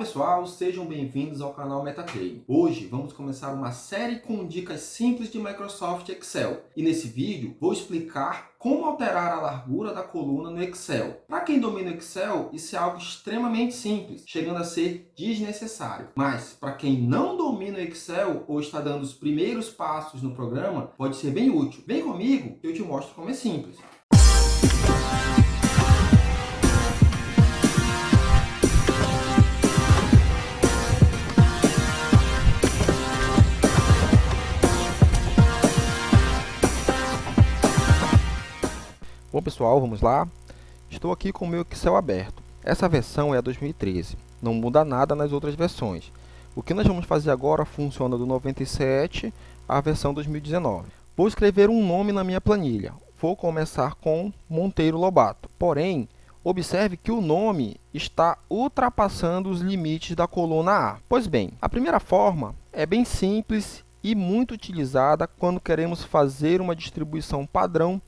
pessoal, sejam bem-vindos ao canal MetaTrader. Hoje vamos começar uma série com dicas simples de Microsoft Excel. E nesse vídeo vou explicar como alterar a largura da coluna no Excel. Para quem domina o Excel, isso é algo extremamente simples, chegando a ser desnecessário. Mas para quem não domina o Excel ou está dando os primeiros passos no programa, pode ser bem útil. Vem comigo que eu te mostro como é simples. Bom pessoal, vamos lá. Estou aqui com o meu Excel aberto. Essa versão é a 2013. Não muda nada nas outras versões. O que nós vamos fazer agora funciona do 97 à versão 2019. Vou escrever um nome na minha planilha. Vou começar com Monteiro Lobato. Porém, observe que o nome está ultrapassando os limites da coluna A. Pois bem, a primeira forma é bem simples e muito utilizada quando queremos fazer uma distribuição padrão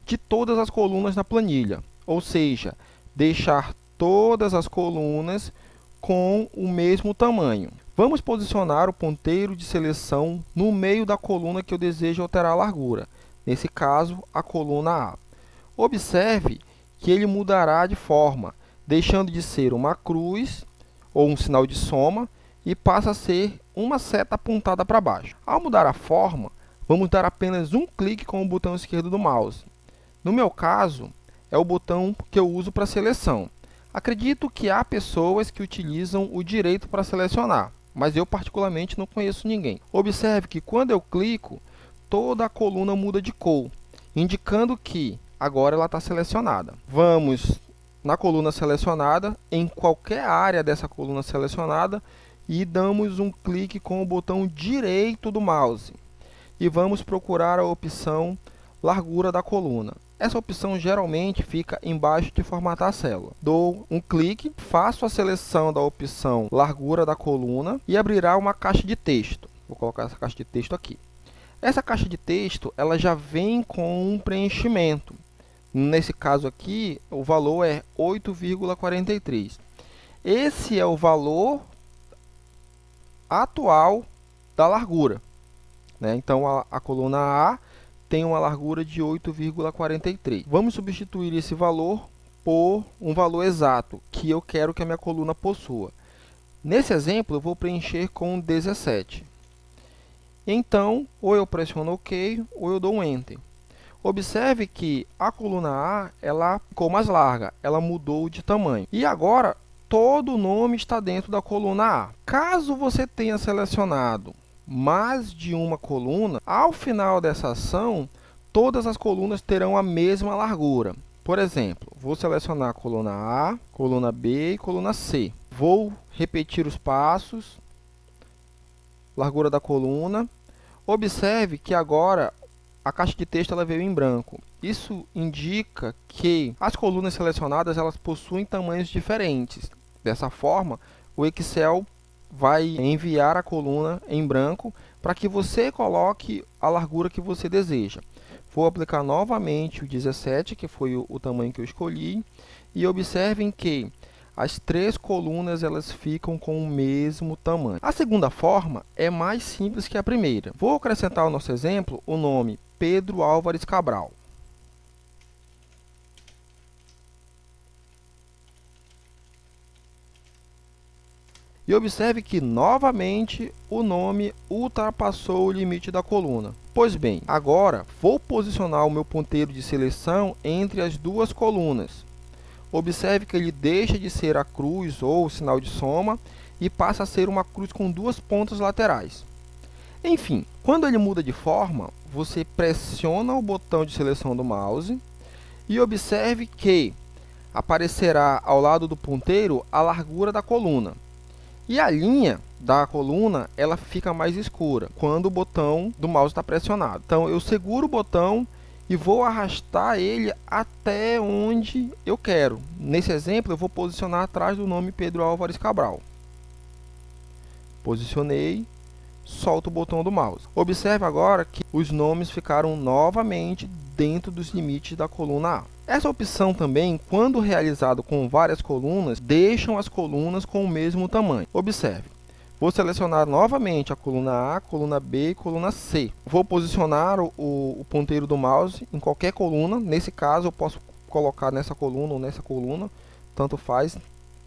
de todas as colunas na planilha, ou seja, deixar todas as colunas com o mesmo tamanho. Vamos posicionar o ponteiro de seleção no meio da coluna que eu desejo alterar a largura, nesse caso, a coluna A. Observe que ele mudará de forma, deixando de ser uma cruz ou um sinal de soma e passa a ser uma seta apontada para baixo. Ao mudar a forma, vamos dar apenas um clique com o botão esquerdo do mouse. No meu caso, é o botão que eu uso para seleção. Acredito que há pessoas que utilizam o direito para selecionar, mas eu particularmente não conheço ninguém. Observe que quando eu clico, toda a coluna muda de cor, indicando que agora ela está selecionada. Vamos na coluna selecionada, em qualquer área dessa coluna selecionada, e damos um clique com o botão direito do mouse. E vamos procurar a opção largura da coluna. Essa opção geralmente fica embaixo de formatar a célula. Dou um clique, faço a seleção da opção largura da coluna e abrirá uma caixa de texto. Vou colocar essa caixa de texto aqui. Essa caixa de texto ela já vem com um preenchimento. Nesse caso aqui, o valor é 8,43. Esse é o valor atual da largura, né? Então, a coluna A tem uma largura de 8,43. Vamos substituir esse valor por um valor exato, que eu quero que a minha coluna possua. Nesse exemplo, eu vou preencher com 17. Então, ou eu pressiono OK, ou eu dou um Enter. Observe que a coluna A ela ficou mais larga, ela mudou de tamanho. E agora, todo o nome está dentro da coluna A. Caso você tenha selecionado mais de uma coluna, ao final dessa ação, todas as colunas terão a mesma largura. Por exemplo, vou selecionar a coluna A, coluna B e coluna C. Vou repetir os passos, largura da coluna. Observe que agora a caixa de texto ela veio em branco. Isso indica que as colunas selecionadas elas possuem tamanhos diferentes. Dessa forma, o Excel vai enviar a coluna em branco para que você coloque a largura que você deseja. Vou aplicar novamente o 17, que foi o tamanho que eu escolhi, e observem que as três colunas elas ficam com o mesmo tamanho. A segunda forma é mais simples que a primeira. Vou acrescentar ao nosso exemplo o nome Pedro Álvares Cabral. E observe que, novamente, o nome ultrapassou o limite da coluna. Pois bem, agora vou posicionar o meu ponteiro de seleção entre as duas colunas. Observe que ele deixa de ser a cruz ou o sinal de soma e passa a ser uma cruz com duas pontas laterais. Enfim, quando ele muda de forma, você pressiona o botão de seleção do mouse e observe que aparecerá ao lado do ponteiro a largura da coluna. E a linha da coluna ela fica mais escura quando o botão do mouse está pressionado. Então, eu seguro o botão e vou arrastar ele até onde eu quero. Nesse exemplo, eu vou posicionar atrás do nome Pedro Álvares Cabral. Posicionei, solto o botão do mouse. Observe agora que os nomes ficaram novamente dentro dos limites da coluna A. Essa opção também, quando realizado com várias colunas, deixam as colunas com o mesmo tamanho. Observe. Vou selecionar novamente a coluna A, coluna B e coluna C. Vou posicionar o ponteiro do mouse em qualquer coluna. Nesse caso, eu posso colocar nessa coluna ou nessa coluna, tanto faz,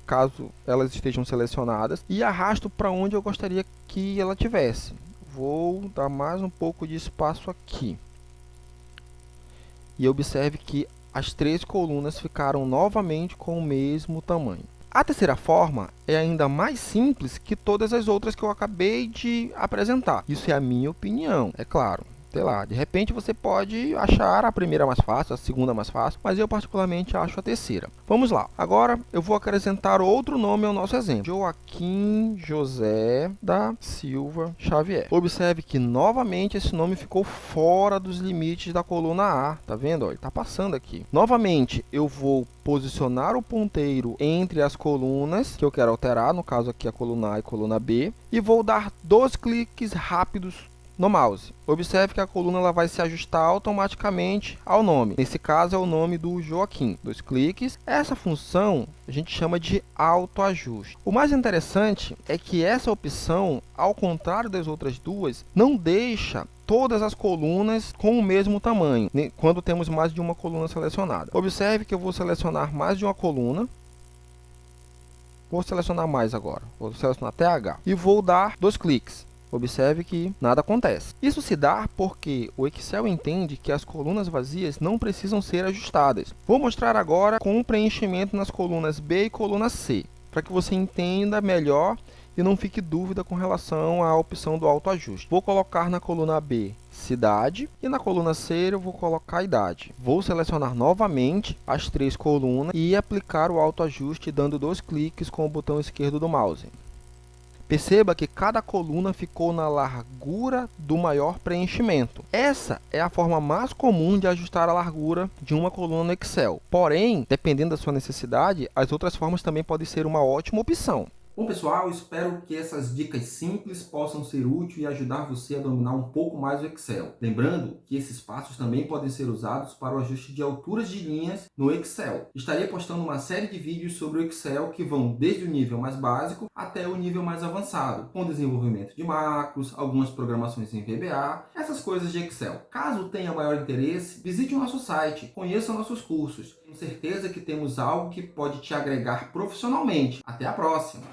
caso elas estejam selecionadas. E arrasto para onde eu gostaria que ela tivesse. Vou dar mais um pouco de espaço aqui. E observe que as 3 colunas ficaram novamente com o mesmo tamanho. A terceira forma é ainda mais simples que todas as outras que eu acabei de apresentar. Isso é a minha opinião, é claro. Sei lá, de repente você pode achar a primeira mais fácil, a segunda mais fácil, mas eu particularmente acho a terceira. Vamos lá. Agora eu vou acrescentar outro nome ao nosso exemplo. Joaquim José da Silva Xavier. Observe que novamente esse nome ficou fora dos limites da coluna A. Tá vendo? Ele está passando aqui. Novamente eu vou posicionar o ponteiro entre as colunas que eu quero alterar, no caso aqui a coluna A e a coluna B, e vou dar 2 cliques rápidos no mouse. Observe que a coluna ela vai se ajustar automaticamente ao nome. Nesse caso é o nome do Joaquim. 2 cliques. Essa função a gente chama de autoajuste. O mais interessante é que essa opção, ao contrário das outras duas, não deixa todas as colunas com o mesmo tamanho, quando temos mais de uma coluna selecionada. Observe que eu vou selecionar mais de uma coluna. Vou selecionar mais agora. Vou selecionar até H. E vou dar 2 cliques. Observe que nada acontece. Isso se dá porque o Excel entende que as colunas vazias não precisam ser ajustadas. Vou mostrar agora com o preenchimento nas colunas B e coluna C, para que você entenda melhor e não fique dúvida com relação à opção do autoajuste. Vou colocar na coluna B cidade e na coluna C eu vou colocar idade. Vou selecionar novamente as 3 colunas e aplicar o autoajuste dando 2 cliques com o botão esquerdo do mouse. Perceba que cada coluna ficou na largura do maior preenchimento. Essa é a forma mais comum de ajustar a largura de uma coluna no Excel. Porém, dependendo da sua necessidade, as outras formas também podem ser uma ótima opção. Bom, pessoal, espero que essas dicas simples possam ser úteis e ajudar você a dominar um pouco mais o Excel. Lembrando que esses passos também podem ser usados para o ajuste de alturas de linhas no Excel. Estarei postando uma série de vídeos sobre o Excel que vão desde o nível mais básico até o nível mais avançado, com desenvolvimento de macros, algumas programações em VBA, essas coisas de Excel. Caso tenha maior interesse, visite o nosso site, conheça nossos cursos. Tenho certeza que temos algo que pode te agregar profissionalmente. Até a próxima!